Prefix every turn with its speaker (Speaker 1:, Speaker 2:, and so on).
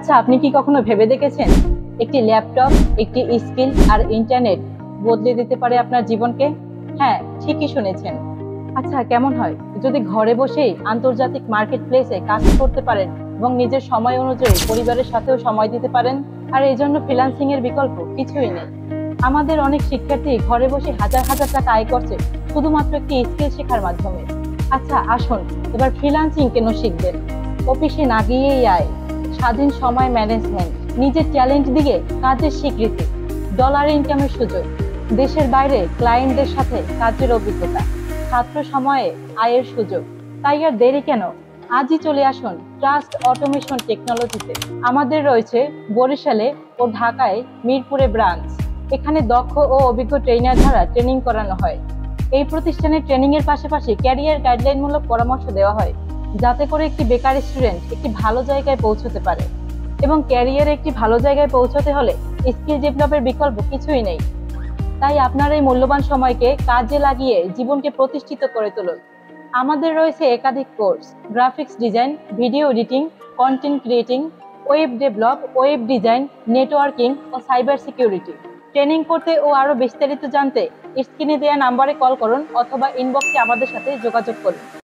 Speaker 1: আচ্ছা, আপনি কি কখনো ভেবে দেখেছেন একটি ল্যাপটপ, একটি স্কিল আর ইন্টারনেট বদলে দিতে পারে আপনার জীবনকে? হ্যাঁ, ঠিকই শুনেছেন। আচ্ছা, কেমন হয় যদি ঘরে বসেই আন্তর্জাতিক মার্কেট প্লেসে কাজ করতে পারেন এবং নিজের সময় অনুযায়ী পরিবারের সাথেও সময় দিতে পারেন? আর এই জন্য ফ্রিল্যান্সিং এর বিকল্প কিছুই নেই। আমাদের অনেক শিক্ষার্থী ঘরে বসে হাজার হাজার টাকা আয় করছে শুধুমাত্র একটি স্কিল শেখার মাধ্যমে। আচ্ছা আসুন, এবার ফ্রিল্যান্সিং কেন শিখবেন? অফিসে না গিয়েই আয়, স্বাধীন সময় ম্যানেজমেন্ট, নিজের ট্যালেন্ট দিয়ে কাজের স্বীকৃতি, ডলার ইনকামের সুযোগ, দেশের বাইরে ক্লায়েন্টদের সাথে কাজের অভিজ্ঞতা, ছাত্র সময়ে আয়ের সুযোগ। তাই আর দেরি কেন? আজই চলে আসুন ট্রাস্ট অটোমেশন টেকনোলজিতে। আমাদের রয়েছে বরিশালে ও ঢাকায় মিরপুরে ব্রাঞ্চ। এখানে দক্ষ ও অভিজ্ঞ ট্রেনার দ্বারা ট্রেনিং করানো হয়। এই প্রতিষ্ঠানে ট্রেনিং এর পাশাপাশি ক্যারিয়ার গাইডলাইনমূলক পরামর্শ দেওয়া হয়, যাতে করে একটি বেকার স্টুডেন্ট একটি ভালো জায়গায় পৌঁছতে পারে। এবং ক্যারিয়ারে একটি ভালো জায়গায় পৌঁছতে হলে স্কিল ডেভেলপের বিকল্প কিছুই নেই। তাই আপনার এই মূল্যবান সময়কে কাজে লাগিয়ে জীবনকে প্রতিষ্ঠিত করে তুলুন। আমাদের রয়েছে একাধিক course: graphics design, video editing, content creating, web develop, web design, networking ও সাইবার সিকিউরিটি। ট্রেনিং করতে ও আরো বিস্তারিত জানতে স্ক্রিনে দেওয়া নাম্বারে কল করুন অথবা ইনবক্সে আমাদের সাথে যোগাযোগ করুন।